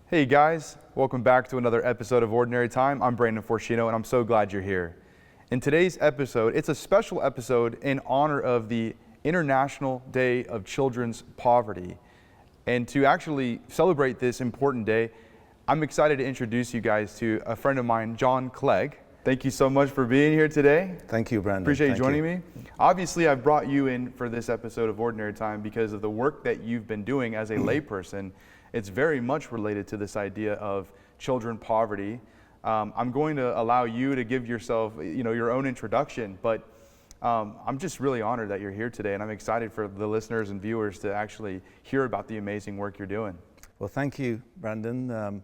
Hey guys, welcome back to another episode of Ordinary Time. I'm Brandon Forschino and I'm so glad you're here. In today's episode, it's a special episode in honor of the International Day of Children's Poverty. And to actually celebrate this important day, I'm excited to introduce you guys to a friend of mine, John Clegg. Thank you so much for being here today. Thank you, Brandon. Appreciate you joining me. Obviously, I've brought you in for this episode of Ordinary Time because of the work that you've been doing as a layperson. It's very much related to this idea of children poverty. I'm going to allow you to give yourself, your own introduction, but I'm just really honored that you're here today, and I'm excited for the listeners and viewers to actually hear about the amazing work you're doing. Well, thank you, Brandon.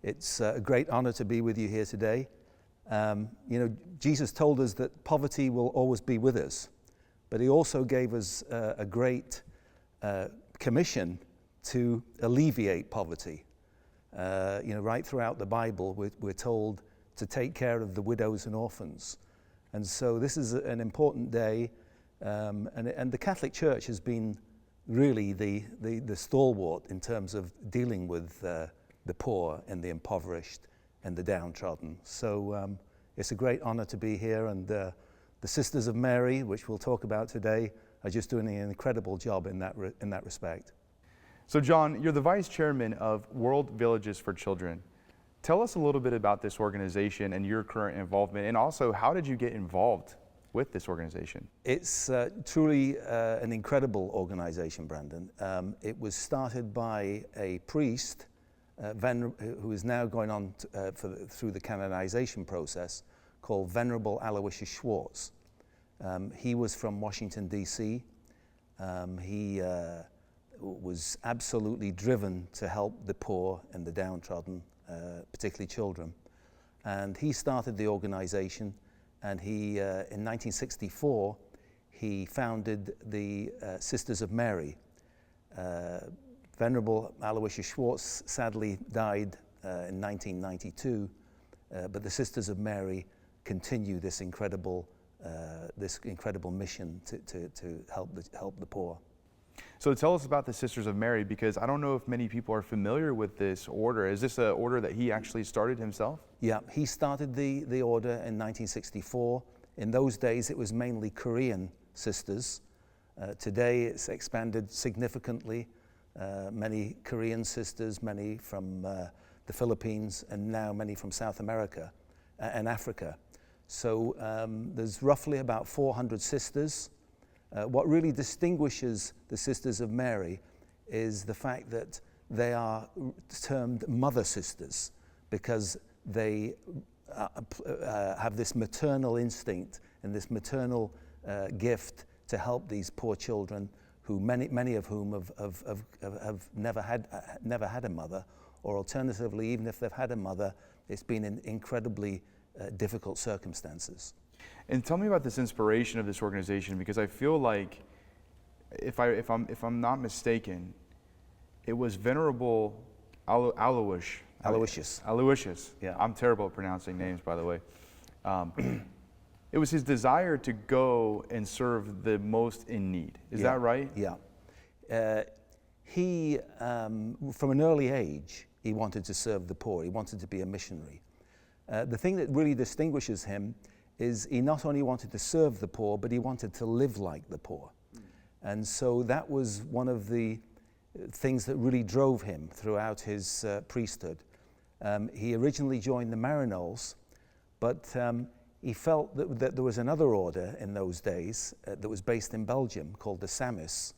It's a great honor to be with you here today. Jesus told us that poverty will always be with us, but he also gave us a great commission to alleviate poverty. Right throughout the Bible, we're told to take care of the widows and orphans. And so this is an important day, and the Catholic Church has been really the stalwart in terms of dealing with the poor and the impoverished and the downtrodden. So it's a great honor to be here, and the Sisters of Mary, which we'll talk about today, are just doing an incredible job in that respect. So John, you're the vice chairman of World Villages for Children. Tell us a little bit about this organization and your current involvement, and also how did you get involved with this organization? It's truly an incredible organization, Brandon. It was started by a priest who is now going on through the canonization process, called Venerable Aloysius Schwartz. He was from Washington, D.C. He was absolutely driven to help the poor and the downtrodden, particularly children. And he started the organization, and he, in 1964, he founded the Sisters of Mary. Venerable Aloysius Schwartz sadly died in 1992, but the Sisters of Mary continue this incredible mission to help the poor. So tell us about the Sisters of Mary, because I don't know if many people are familiar with this order. Is this an order that he actually started himself? Yeah, he started the order in 1964. In those days, it was mainly Korean sisters. Today, it's expanded significantly. Many Korean sisters, many from the Philippines, and now many from South America and Africa. So there's roughly about 400 sisters. What really distinguishes the Sisters of Mary is the fact that they are termed mother sisters, because they have this maternal instinct and this maternal gift to help these poor children, who many of whom have never had a mother, or alternatively, even if they've had a mother, it's been in incredibly difficult circumstances. And tell me about this inspiration of this organization, because I feel like, if I'm not mistaken, it was Venerable Aloysius. Yeah. I'm terrible at pronouncing names, by the way. It was his desire to go and serve the most in need. Is that right? Yeah. He, from an early age, he wanted to serve the poor. He wanted to be a missionary. The thing that really distinguishes him is he not only wanted to serve the poor, but he wanted to live like the poor. And so that was one of the things that really drove him throughout his priesthood. He originally joined the Maryknols, but he felt that there was another order in those days that was based in Belgium called the Samists,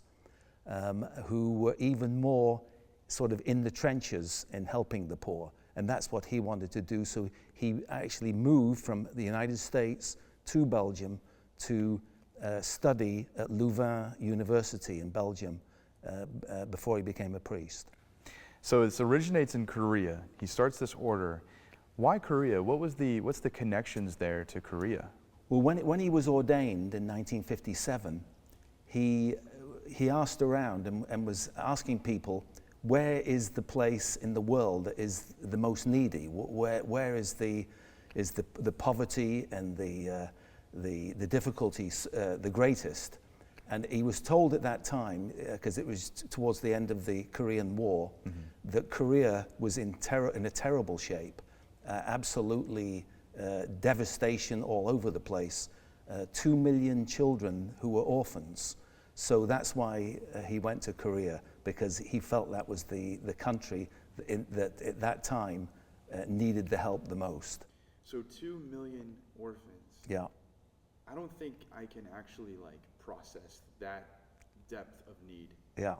who were even more sort of in the trenches in helping the poor. And that's what he wanted to do. So he actually moved from the United States to Belgium to study at Louvain University in Belgium before he became a priest. So it originates in Korea. He starts this order. Why Korea? What's the connections there to Korea? Well, when he was ordained in 1957, he asked around and was asking people, where is the place in the world that is the most needy? Where is the poverty and the difficulties the greatest? And he was told at that time, because it was towards the end of the Korean War, that Korea was in a terrible shape, absolutely devastation all over the place, 2 million children who were orphans. So that's why he went to Korea, because he felt that was the country that at that time needed the help the most. So 2 million orphans. Yeah. I don't think I can actually process that depth of need. Yeah.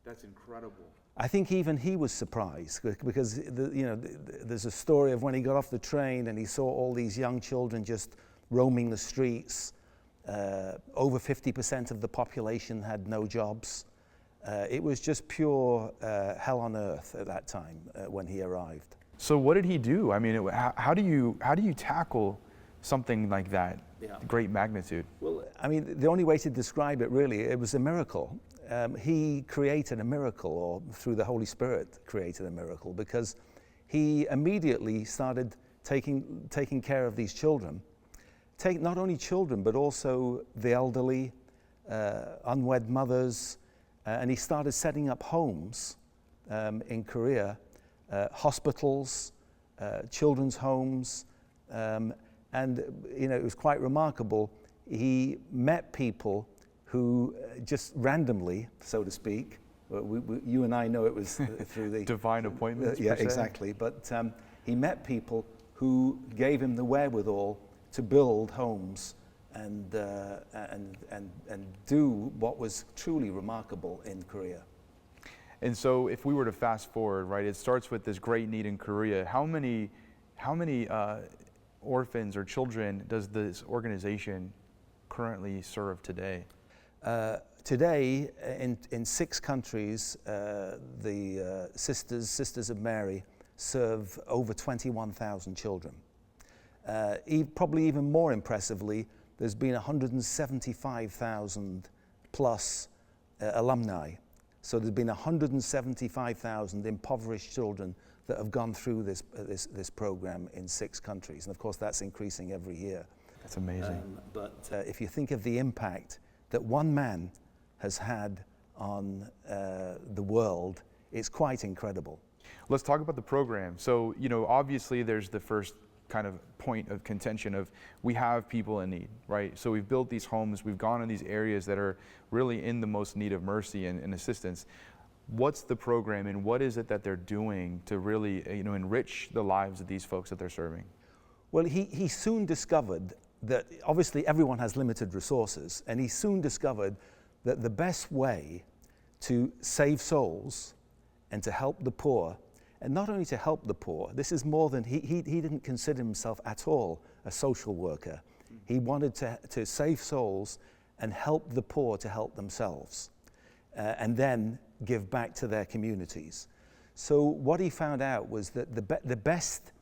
That's incredible. I think even he was surprised, because there's a story of when he got off the train and he saw all these young children just roaming the streets. Over 50% of the population had no jobs. It was just pure hell on earth at that time when he arrived. So what did he do? I mean, how do you tackle something like that, great magnitude? Well, I mean, the only way to describe it really, it was a miracle. He created a miracle, or through the Holy Spirit created a miracle, because he immediately started taking care of these children. Not only children, but also the elderly, unwed mothers, and he started setting up homes in Korea, hospitals, children's homes, and it was quite remarkable. He met people who just randomly, so to speak, you and I know it was through the divine appointments. Yeah, exactly. But he met people who gave him the wherewithal to build homes and do what was truly remarkable in Korea. And so, if we were to fast forward, right, it starts with this great need in Korea. How many orphans or children does this organization currently serve today? Today, in 6 countries, the Sisters of Mary serve over 21,000 children. Probably even more impressively, there's been 175,000 plus alumni. So there's been 175,000 impoverished children that have gone through this program in 6 countries. And of course, that's increasing every year. That's amazing. But if you think of the impact that one man has had on the world, it's quite incredible. Let's talk about the program. So, obviously there's the first kind of point of contention of we have people in need, right? So we've built these homes, we've gone in these areas that are really in the most need of mercy and assistance. What's the program, and what is it that they're doing to really enrich the lives of these folks that they're serving? Well, he soon discovered that obviously everyone has limited resources, and he soon discovered that the best way to save souls and to help the poor, and not only to help the poor, this is more than, he didn't consider himself at all a social worker. He wanted to save souls and help the poor to help themselves, and then give back to their communities. So what he found out was that the best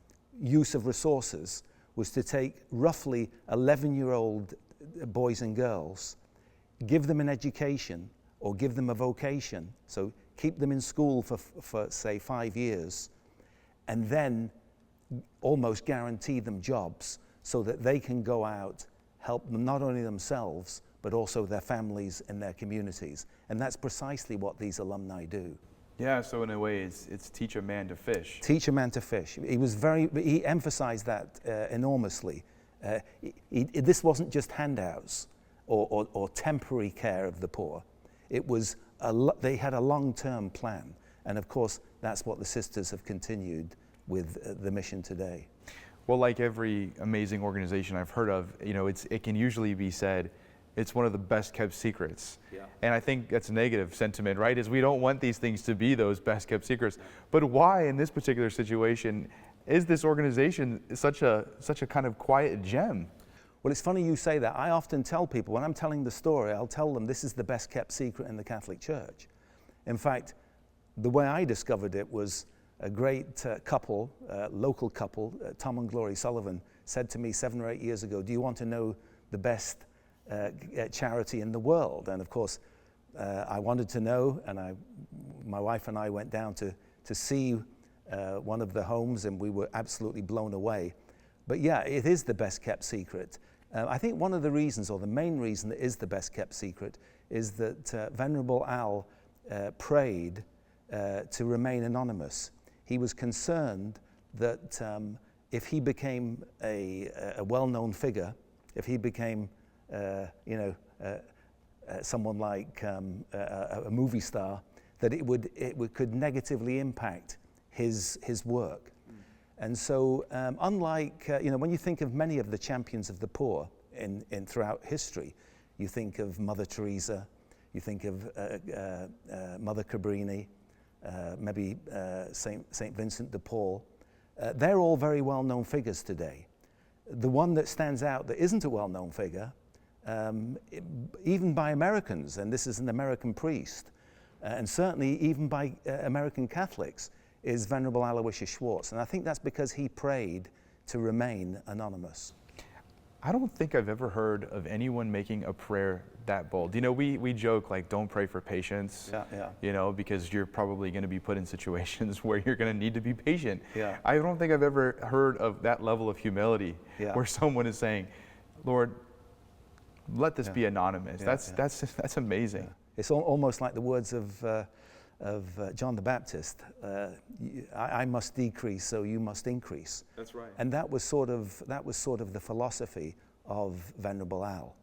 use of resources was to take roughly 11-year-old boys and girls, give them an education or give them a vocation, so keep them in school for say 5 years, and then almost guarantee them jobs so that they can go out, help them, not only themselves, but also their families and their communities. And that's precisely what these alumni do. Yeah, so in a way, it's teach a man to fish. Teach a man to fish. He emphasized that enormously. This wasn't just handouts or temporary care of the poor. It was they had a long-term plan, and of course, that's what the sisters have continued with the mission today. Well, like every amazing organization I've heard of, it can usually be said, it's one of the best kept secrets. Yeah. And I think that's a negative sentiment, right? Is we don't want these things to be those best kept secrets. But why in this particular situation is this organization such a kind of quiet gem? Well, it's funny you say that. I often tell people, when I'm telling the story, I'll tell them this is the best kept secret in the Catholic Church. In fact, the way I discovered it was a great couple, local couple, Tom and Glory Sullivan, said to me 7 or 8 years ago, do you want to know the best charity in the world? And of course, I wanted to know, and my wife and I went down to see one of the homes, and we were absolutely blown away. But yeah, it is the best kept secret. I think one of the reasons, or the main reason that is the best kept secret, is that Venerable Al prayed to remain anonymous. He was concerned that if he became a well-known figure, if he became, someone like a movie star, that it could negatively impact his work. And so, unlike when you think of many of the champions of the poor in throughout history, you think of Mother Teresa, you think of Mother Cabrini, maybe Saint Vincent de Paul. They're all very well-known figures today. The one that stands out that isn't a well-known figure, even by Americans, and this is an American priest, and certainly even by American Catholics, is Venerable Aloysius Schwartz. And I think that's because he prayed to remain anonymous. I don't think I've ever heard of anyone making a prayer that bold. You know, we joke like, don't pray for patience, you know, because you're probably going to be put in situations where you're going to need to be patient. Yeah. I don't think I've ever heard of that level of humility where someone is saying, Lord, let this be anonymous. That's amazing. Yeah. It's almost like the words of John the Baptist, I must decrease, so you must increase. That's right. And that was sort of the philosophy of Venerable Al.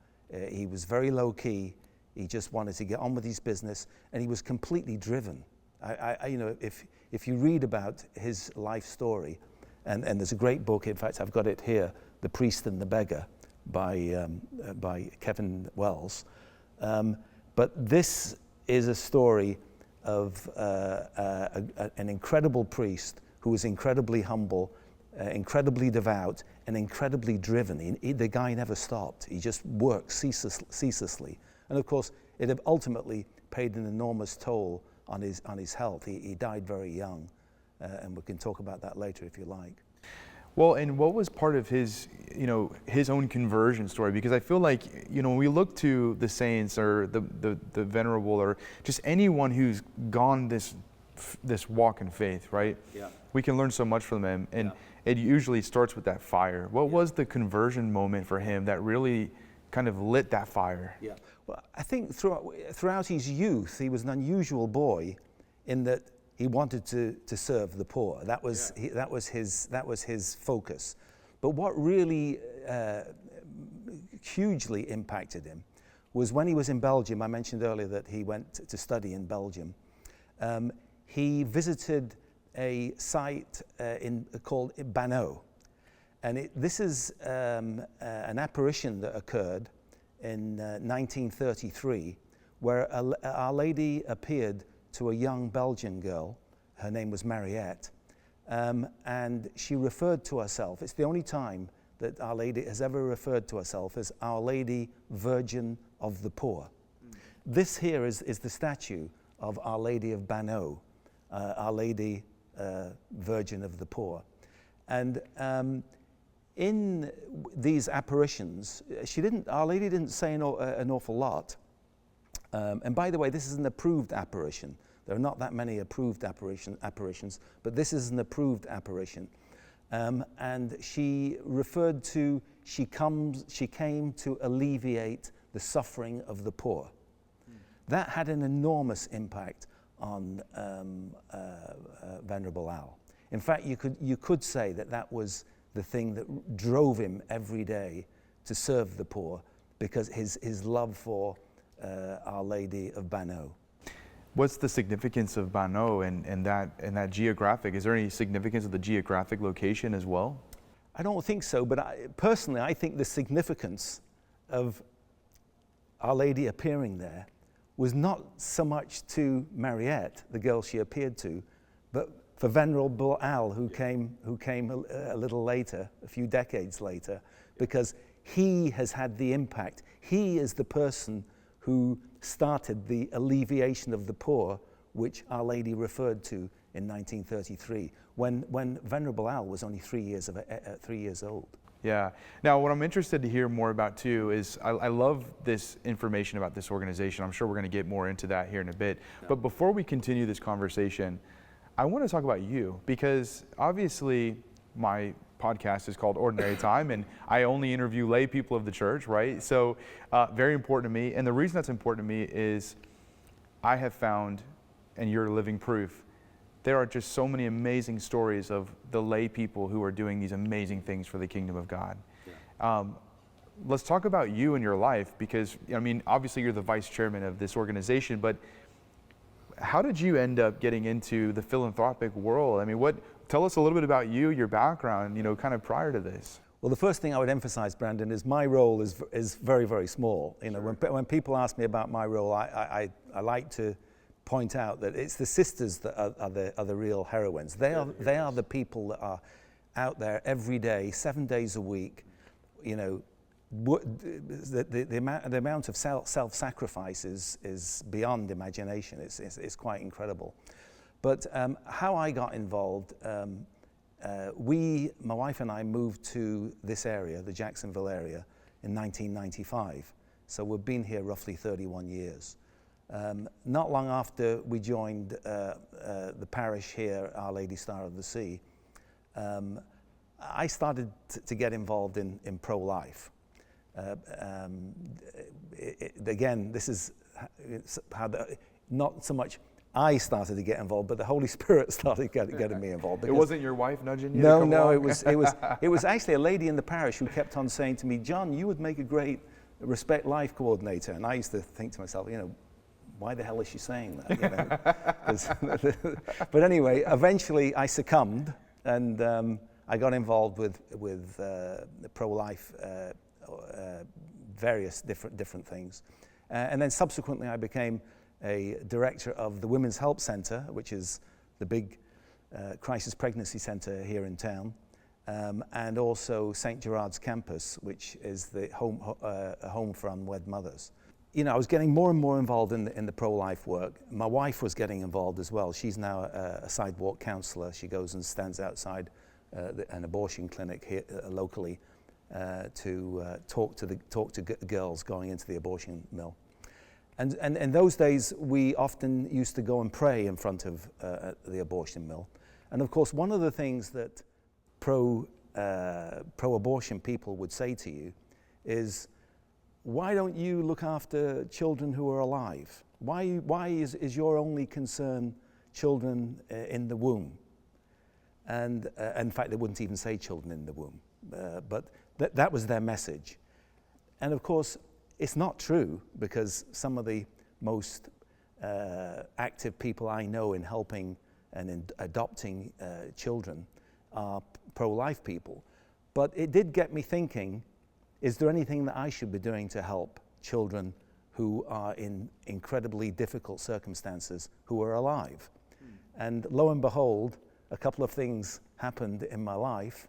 He was very low key. He just wanted to get on with his business, and he was completely driven. If you read about his life story, and there's a great book. In fact, I've got it here, "The Priest and the Beggar" by Kevin Wells. But this is a story of an incredible priest who was incredibly humble, incredibly devout, and incredibly driven. The guy never stopped. He just worked ceaselessly. And of course, it ultimately paid an enormous toll on his health. He died very young, and we can talk about that later if you like. Well, and what was part of his, his own conversion story? Because I feel like, when we look to the saints or the venerable or just anyone who's gone this walk in faith, right? Yeah. We can learn so much from them, and it usually starts with that fire. What was the conversion moment for him that really kind of lit that fire? Yeah. Well, I think throughout his youth, he was an unusual boy in that he wanted to serve the poor. That was his focus. But what really hugely impacted him was when he was in Belgium. I mentioned earlier that he went to study in Belgium. He visited a site called Banneau, and this is an apparition that occurred in 1933, where Our Lady appeared to a young Belgian girl. Her name was Mariette, and she referred to herself. It's the only time that Our Lady has ever referred to herself as Our Lady Virgin of the Poor. This here is the statue of Our Lady of Banneau, Our Lady Virgin of the Poor. And in these apparitions, Our Lady didn't say an awful lot. And by the way, this is an approved apparition. There are not that many approved apparitions, but this is an approved apparition. And she came to alleviate the suffering of the poor. That had an enormous impact on Venerable Al. In fact, you could say that was the thing that drove him every day to serve the poor, because his love for Our Lady of Banneau. What's the significance of Banneau and that geographic? Is there any significance of the geographic location as well? I don't think so, but personally, I think the significance of Our Lady appearing there was not so much to Mariette, the girl she appeared to, but for Venerable Al, who came a little later, a few decades later, because he has had the impact. He is the person who started the alleviation of the poor, which Our Lady referred to in 1933, when Venerable Al was only 3 years old. Yeah. Now, what I'm interested to hear more about too is I love this information about this organization. I'm sure we're going to get more into that here in a bit. Yeah. But before we continue this conversation, I want to talk about you, because obviously my podcast is called Ordinary Time, and I only interview lay people of the church, right? So very important to me. And the reason that's important to me is I have found, and you're living proof, there are just so many amazing stories of the lay people who are doing these amazing things for the kingdom of God. Yeah. Let's talk about you and your life, because, I mean, obviously you're the vice chairman of this organization, but how did you end up getting into the philanthropic world? I mean, tell us a little bit about you, your background, kind of prior to this. Well, the first thing I would emphasize, Brandon, is my role is very, very small. When people ask me about my role, I like to point out that it's the sisters that are the real heroines. They are the people that are out there every day, 7 days a week. The amount of self-sacrifice is beyond imagination. It's quite incredible. But how I got involved, my wife and I moved to this area, the Jacksonville area, in 1995. So we've been here roughly 31 years. Not long after we joined the parish here, Our Lady Star of the Sea, I started to get involved in pro-life. Again, this is how not so much I started to get involved, but the Holy Spirit started getting me involved. It wasn't your wife nudging you? No, it was actually a lady in the parish who kept on saying to me, "John, you would make a great Respect Life coordinator." And I used to think to myself, why the hell is she saying that? But anyway, eventually I succumbed, and I got involved with the pro-life, various different things, and then subsequently I became a director of the Women's Help Center, which is the big crisis pregnancy center here in town, and also St. Gerard's campus, which is the home for unwed mothers. I was getting more and more involved in the pro-life work. My wife was getting involved as well. She's now a sidewalk counselor. She goes and stands outside an abortion clinic here locally to talk to girls going into the abortion mill. And in those days, we often used to go and pray in front of the abortion mill. And of course, one of the things that pro-abortion people would say to you is, why don't you look after children who are alive? Why is your only concern children in the womb? And in fact, they wouldn't even say children in the womb, but that was their message. And of course, it's not true, because some of the most active people I know in helping and in adopting children are pro-life people. But it did get me thinking, is there anything that I should be doing to help children who are in incredibly difficult circumstances who are alive? And lo and behold, a couple of things happened in my life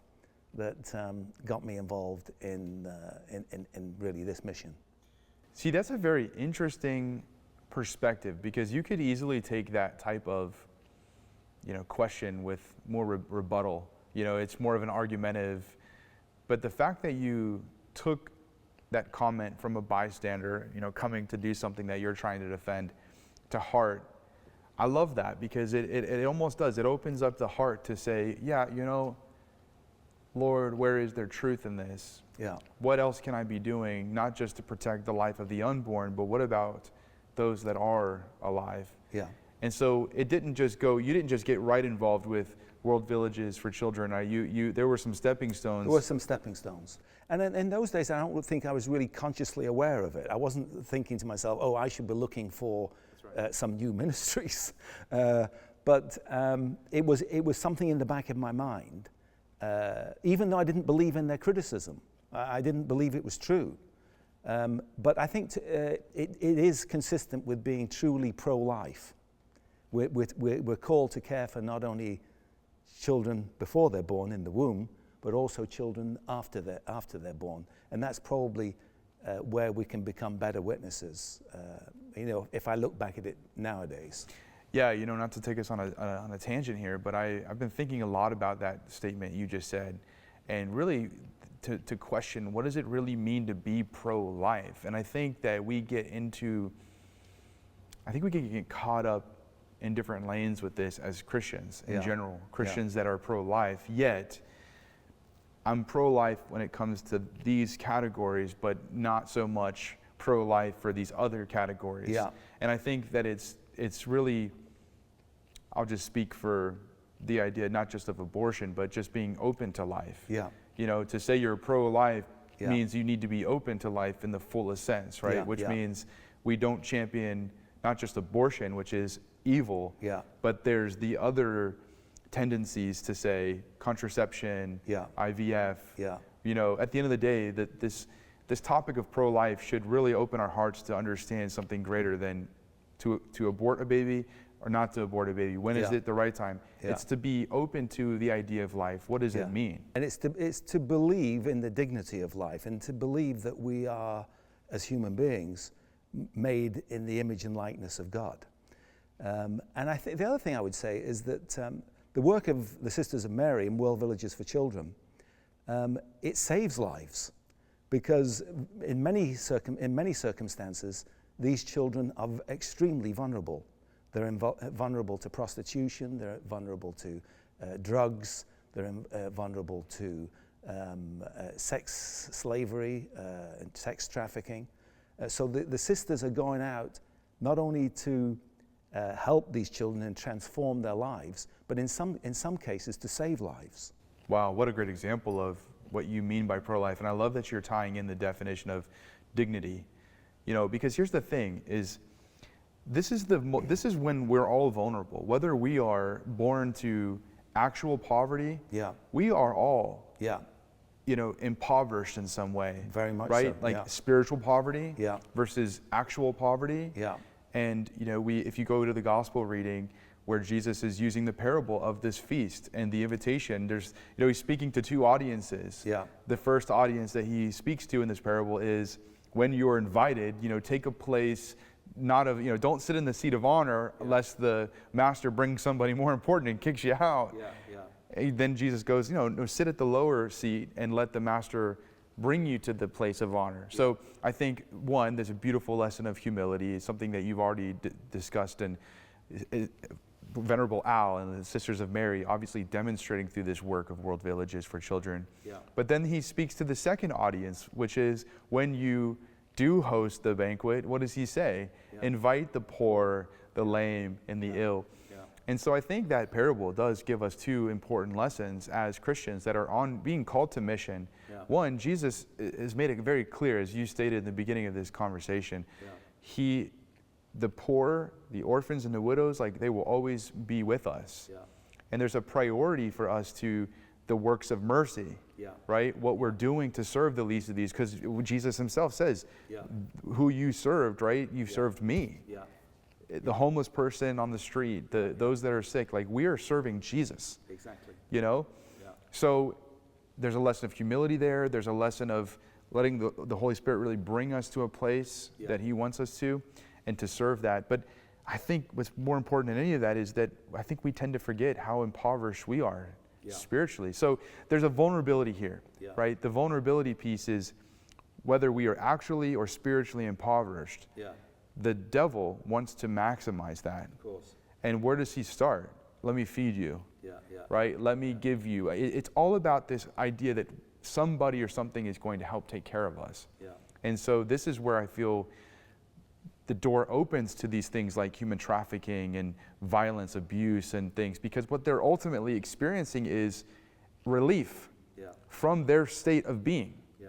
that got me involved in really this mission. See, that's a very interesting perspective, because you could easily take that type of question with more rebuttal. It's more of an argumentative. But the fact that you took that comment from a bystander, coming to do something that you're trying to defend, to heart, I love that, because it almost does. It opens up the heart to say, yeah, Lord, where is there truth in this? Yeah. What else can I be doing, not just to protect the life of the unborn, but what about those that are alive? Yeah. And so you didn't just get right involved with World Villages for Children. There were some stepping stones. There were some stepping stones. And in those days, I don't think I was really consciously aware of it. I wasn't thinking to myself, I should be looking for some new ministries. But it was something in the back of my mind. Even though I didn't believe in their criticism, I didn't believe it was true. But I think it is consistent with being truly pro-life. We're called to care for not only children before they're born in the womb, but also children after they're born. And that's probably where we can become better witnesses, if I look back at it nowadays. Yeah, not to take us on a tangent here, but I've been thinking a lot about that statement you just said, and really to question, what does it really mean to be pro-life? And I think that we can get caught up in different lanes with this as Christians in general, Christians that are pro-life, yet I'm pro-life when it comes to these categories, but not so much pro-life for these other categories. Yeah. And I think that it's really, I'll just speak for the idea not just of abortion, but just being open to life. Yeah. You know, to say you're pro-life Yeah. means you need to be open to life in the fullest sense, right? Yeah, Which yeah. means we don't champion not just abortion, which is evil, Yeah. but there's the other tendencies to say contraception, Yeah. IVF. Yeah. You know, at the end of the day, that this topic of pro-life should really open our hearts to understand something greater than to abort a baby or not to abort a baby. When is Yeah. it the right time? Yeah. It's to be open to the idea of life. What does Yeah. it mean? And it's to believe in the dignity of life, and to believe that we are, as human beings, made in the image and likeness of God. And I think the other thing I would say is that the work of the Sisters of Mary in World Villages for Children, it saves lives, because in many circumstances, these children are extremely vulnerable. They're vulnerable to prostitution, they're vulnerable to drugs, they're vulnerable to sex slavery and sex trafficking. So the sisters are going out not only to help these children and transform their lives, but in some cases to save lives. Wow, what a great example of what you mean by pro-life. And I love that you're tying in the definition of dignity. You know, because here's the thing is, this is when we're all vulnerable. Whether we are born to actual poverty, Yeah. we are all, Yeah. you know, impoverished in some way. Very much right? so, Like yeah. spiritual poverty Yeah. versus actual poverty. Yeah. And you know, if you go to the gospel reading where Jesus is using the parable of this feast and the invitation, there's, you know, he's speaking to two audiences. Yeah. The first audience that he speaks to in this parable is when you're invited, you know, take a place not of, you know, don't sit in the seat of honor lest the master brings somebody more important and kicks you out. Yeah. Yeah. And then Jesus goes, you know, no, sit at the lower seat and let the master bring you to the place of honor. Yeah. So I think, one, there's a beautiful lesson of humility. It's something that you've already discussed, and Venerable Al and the Sisters of Mary obviously demonstrating through this work of World Villages for Children. Yeah. But then he speaks to the second audience, which is when you do host the banquet, what does he say? Yeah. Invite the poor, the lame, and the ill. Yeah. And so I think that parable does give us two important lessons as Christians that are being called to mission. Yeah. One, Jesus has made it very clear, as you stated in the beginning of this conversation, the poor, the orphans, and the widows, like, they will always be with us. Yeah. And there's a priority for us to the works of mercy, right? What we're doing to serve the least of these, because Jesus himself says, who you served, right? You've served me. Yeah. The homeless person on the street, those that are sick, like, we are serving Jesus. Exactly. You know? Yeah. So there's a lesson of humility there. There's a lesson of letting the Holy Spirit really bring us to a place that he wants us to, and to serve that. But I think what's more important than any of that is that I think we tend to forget how impoverished we are spiritually. So there's a vulnerability here, right? The vulnerability piece is whether we are actually or spiritually impoverished. Yeah. The devil wants to maximize that. Of course. And where does he start? Let me feed you, right? Let me give you. It's all about this idea that somebody or something is going to help take care of us. Yeah. And so this is where I feel the door opens to these things like human trafficking and violence, abuse, and things, because what they're ultimately experiencing is relief from their state of being. Yeah.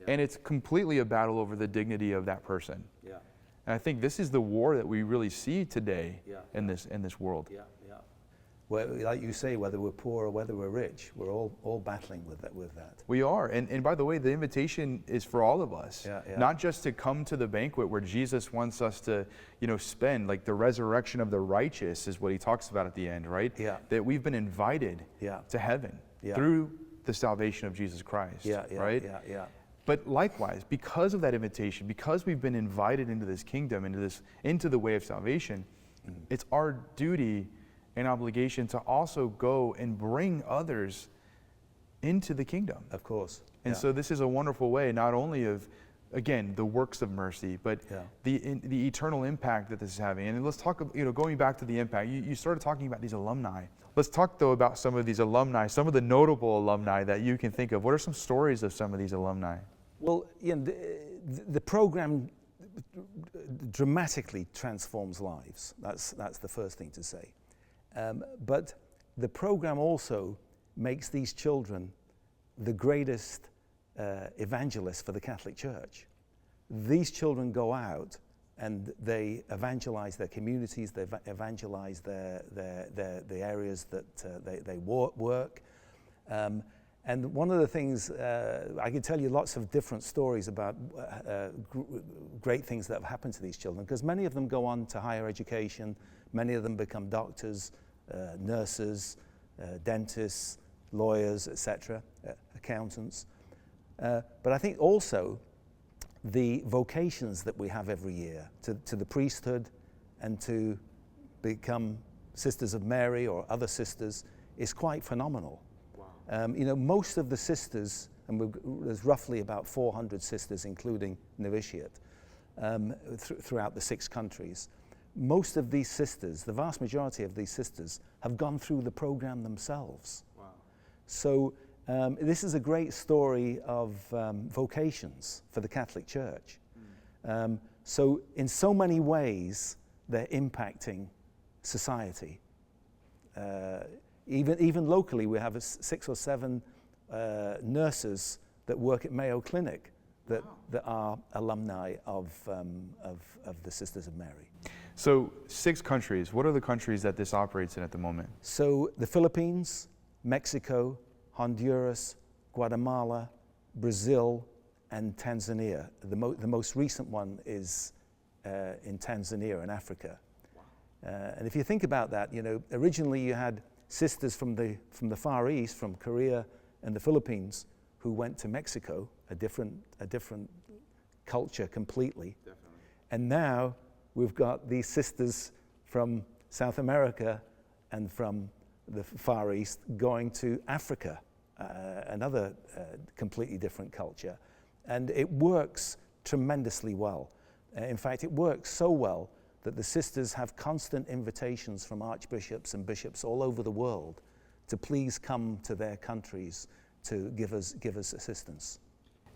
Yeah. And it's completely a battle over the dignity of that person. Yeah. And I think this is the war that we really see today in this world. Yeah. Yeah. Well, like you say, whether we're poor or whether we're rich, we're all battling with that. We are. And by the way, the invitation is for all of us. Not just to come to the banquet where Jesus wants us to, you know, spend, like the resurrection of the righteous is what he talks about at the end, right? Yeah. That we've been invited to heaven through the salvation of Jesus Christ, right? Yeah. But likewise, because of that invitation, because we've been invited into this kingdom, into the way of salvation, it's our duty and obligation to also go and bring others into the kingdom. Of course. And so this is a wonderful way, not only of, again, the works of mercy, but the eternal impact that this is having. And let's talk, you know, going back to the impact, you started talking about these alumni. Let's talk, though, about some of these alumni, some of the notable alumni that you can think of. What are some stories of some of these alumni? Well, the program dramatically transforms lives. That's the first thing to say. But the program also makes these children the greatest evangelists for the Catholic Church. These children go out and they evangelize their communities, they evangelize the areas that they work. And one of the things, I can tell you lots of different stories about great things that have happened to these children, because many of them go on to higher education, many of them become doctors, nurses, dentists, lawyers, etc., accountants. But I think also the vocations that we have every year to the priesthood and to become Sisters of Mary or other sisters is quite phenomenal. Wow. Most of the sisters, and there's roughly about 400 sisters, including novitiate, throughout the 6 countries. Most of these sisters, the vast majority of these sisters, have gone through the program themselves. Wow. So this is a great story of vocations for the Catholic Church. So in so many ways, they're impacting society. Even locally, we have 6 or 7 nurses that work at Mayo Clinic that are alumni of the Sisters of Mary. So 6 countries. What are the countries that this operates in at the moment? So the Philippines, Mexico, Honduras, Guatemala, Brazil, and Tanzania. The most recent one is in Tanzania in Africa. And if you think about that, originally you had sisters from the Far East, from Korea and the Philippines, who went to Mexico, a different culture completely. Definitely. And now we've got these sisters from South America and from the Far East going to Africa, another completely different culture. And it works tremendously well. In fact, it works so well that the sisters have constant invitations from archbishops and bishops all over the world to please come to their countries to give us assistance.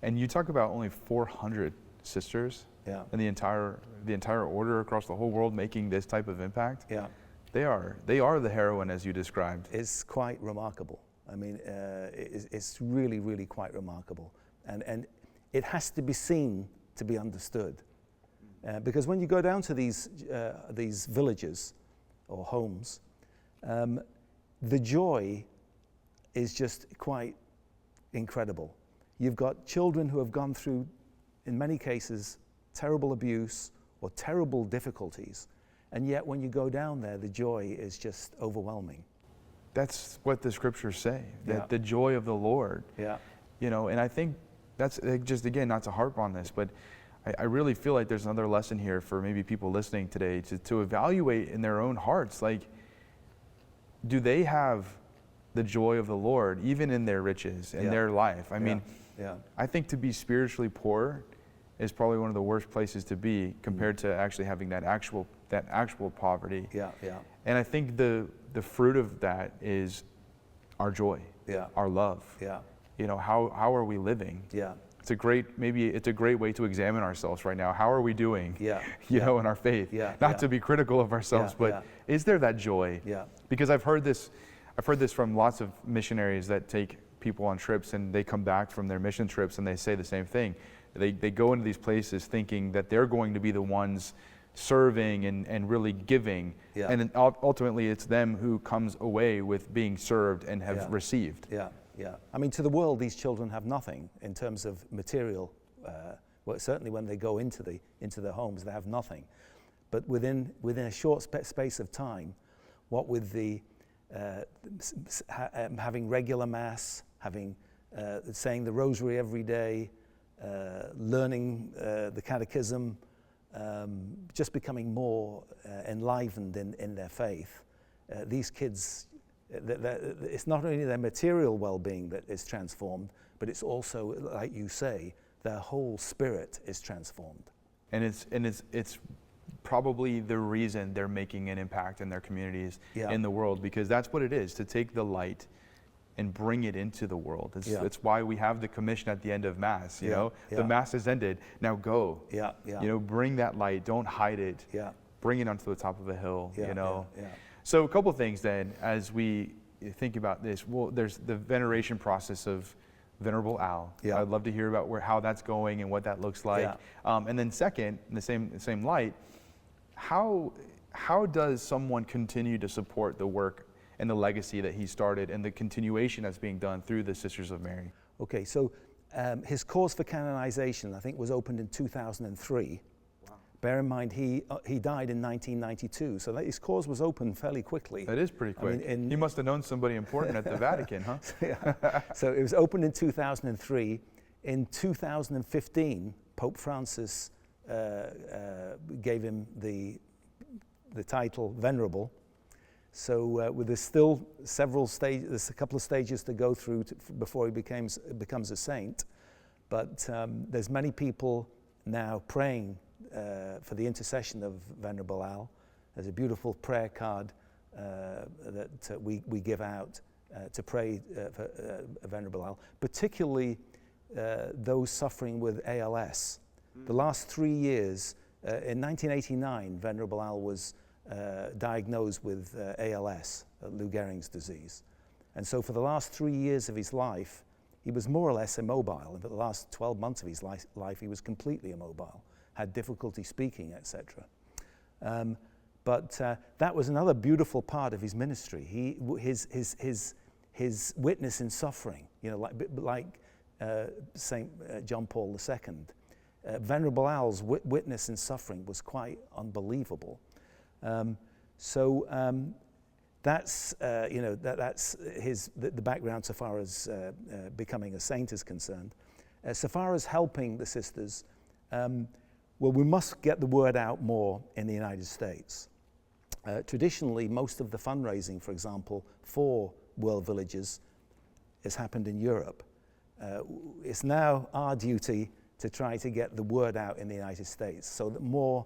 And you talk about only 400 sisters in the entire order across the whole world making this type of impact. Yeah. They are the heroine, as you described. It's quite remarkable. I mean, it's really, really quite remarkable. And it has to be seen to be understood. Because when you go down to these villages or homes, the joy is just quite incredible. You've got children who have gone through, in many cases, terrible abuse or terrible difficulties, and yet when you go down there, the joy is just overwhelming. That's what the scriptures say, that the joy of the Lord. Yeah. And I think that's, just again, not to harp on this, but I really feel like there's another lesson here for maybe people listening today to evaluate in their own hearts, like, do they have the joy of the Lord even in their riches, in their life? I mean, I think to be spiritually poor is probably one of the worst places to be compared to actually having that actual poverty. Yeah, yeah. And I think the fruit of that is our joy, our love. Yeah. How are we living? Yeah. It's a great way to examine ourselves right now. How are we doing? In our faith. Not to be critical of ourselves, but is there that joy? Yeah. Because I've heard this from lots of missionaries that take people on trips, and they come back from their mission trips and they say the same thing. They go into these places thinking that they're going to be the ones serving and really giving, and then ultimately it's them who comes away with being served and have received. Yeah. Yeah, I mean, to the world, these children have nothing in terms of material. Well, certainly when they go into their homes, they have nothing. But within a short space of time, what with the having regular mass, saying the rosary every day, learning the catechism, just becoming more enlivened in their faith, these kids. It's not only their material well-being that is transformed, but it's also, like you say, their whole spirit is transformed. And it's probably the reason they're making an impact in their communities, Yeah. in the world, because that's what it is, to take the light and bring it into the world. It's why we have the commission at the end of Mass, you know? Yeah. The Mass is ended, now go. Yeah. You know, bring that light, don't hide it. Yeah. Bring it onto the top of a hill, Yeah, you know? yeah. So a couple things then, as we think about this. Well, there's the veneration process of Venerable Al. Yeah. I'd love to hear about how that's going and what that looks like. Yeah. And then second, in the same light, how does someone continue to support the work and the legacy that he started and the continuation that's being done through the Sisters of Mary? Okay, so his cause for canonization, I think, was opened in 2003. Wow. Bear in mind, he died in 1992, so his cause was opened fairly quickly. That is pretty quick. I mean, he must have known somebody important at the Vatican, huh? Yeah. So it was opened in 2003. In 2015, Pope Francis gave him the title Venerable. So there's still several stages, there's a couple of stages to go through before he becomes a saint. But there's many people now praying for the intercession of Venerable Al. There's a beautiful prayer card that we give out to pray for Venerable Al, particularly those suffering with ALS. The last 3 years, in 1989, Venerable Al was diagnosed with ALS, Lou Gehrig's disease. And so for the last 3 years of his life, he was more or less immobile. And for the last 12 months of his life, he was completely immobile, had difficulty speaking, etc. But that was another beautiful part of his ministry. His witness in suffering, you know, like Saint John Paul II. Venerable Al's witness in suffering was quite unbelievable. That's that's the background so far as becoming a saint is concerned. So far as helping the sisters, well, we must get the word out more in the United States. Traditionally, most of the fundraising, for example, for World Villages has happened in Europe. It's now our duty to try to get the word out in the United States so that more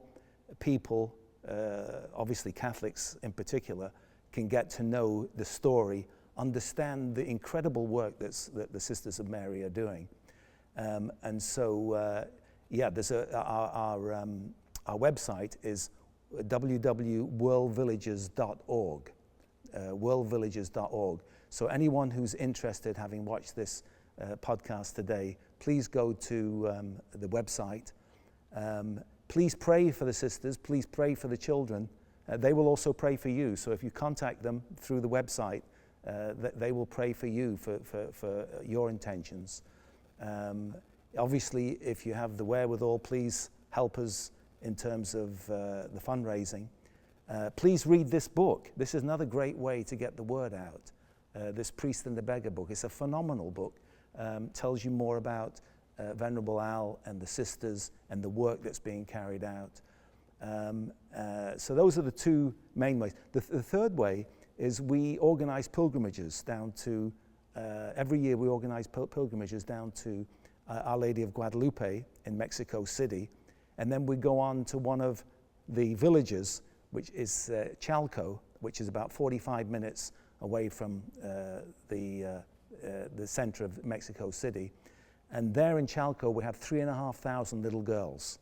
people, obviously Catholics in particular, can get to know the story, understand the incredible work that the Sisters of Mary are doing. And so, there's our website is www.worldvillages.org, worldvillages.org. So anyone who's interested, having watched this podcast today, please go to the website. Please pray for the sisters. Please pray for the children. They will also pray for you. So if you contact them through the website, they will pray for you for your intentions. Obviously, if you have the wherewithal, please help us in terms of the fundraising. Please read this book. This is another great way to get the word out. This Priest and the Beggar book. It's a phenomenal book. Tells you more about Venerable Al and the sisters and the work that's being carried out. So those are the two main ways. The third way is we organize pilgrimages down to, every year we organize pilgrimages down to Our Lady of Guadalupe in Mexico City. And then we go on to one of the villages, which is Chalco, which is about 45 minutes away from the center of Mexico City. And there in Chalco, we have 3,500 little girls.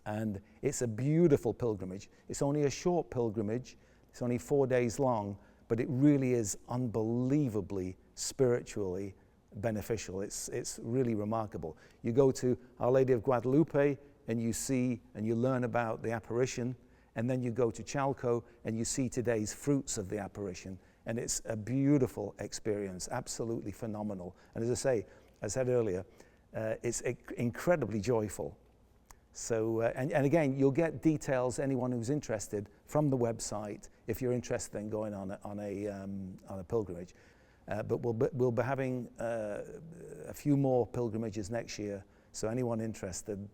And it's a beautiful pilgrimage. It's only a short pilgrimage. It's only 4 days long, but it really is unbelievably spiritually beneficial. It's really remarkable. You go to Our Lady of Guadalupe and you see and you learn about the apparition, and then you go to Chalco and you see today's fruits of the apparition. And it's a beautiful experience, absolutely phenomenal. And as I said earlier, it's incredibly joyful. So, and again, you'll get details, anyone who's interested, from the website if you're interested in going on a pilgrimage. But we'll be having a few more pilgrimages next year. So anyone interested,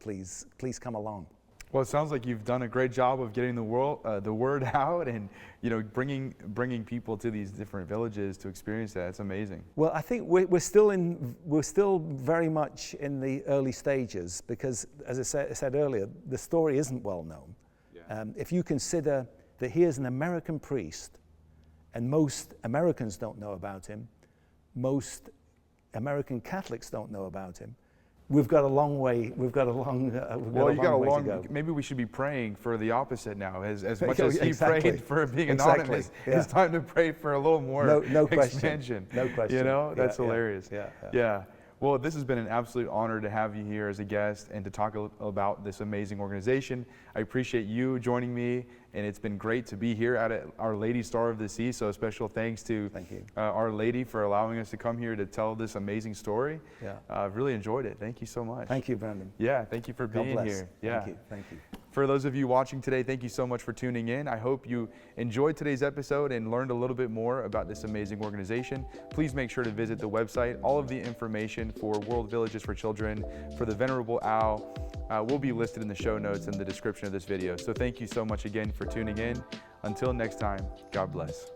please come along. Well, it sounds like you've done a great job of getting the word out, and bringing people to these different villages to experience that. It's amazing. Well, I think we're still very much in the early stages, because, as I said earlier, the story isn't well known. Yeah. If you consider that he is an American priest, and most Americans don't know about him, most American Catholics don't know about him, we've got a long way. We've got a long way to go. Maybe we should be praying for the opposite now. As much Yeah, as he exactly. prayed for being anonymous, Yeah. it's time to pray for a little more No expansion. question. No question. You know, Yeah, that's yeah, hilarious. yeah. Well, this has been an absolute honor to have you here as a guest and to talk about this amazing organization. I appreciate you joining me, and it's been great to be here at Our Lady Star of the Sea. So a special thanks to Our Lady for allowing us to come here to tell this amazing story. Yeah. I've really enjoyed it. Thank you so much. Thank you, Brandon. Yeah, thank you for being God bless. here. Yeah. Thank you. For those of you watching today, thank you so much for tuning in. I hope you enjoyed today's episode and learned a little bit more about this amazing organization. Please make sure to visit the website. All of the information for World Villages for Children, for the Venerable Al, will be listed in the show notes in the description of this video. So thank you so much again for tuning in. Until next time, God bless.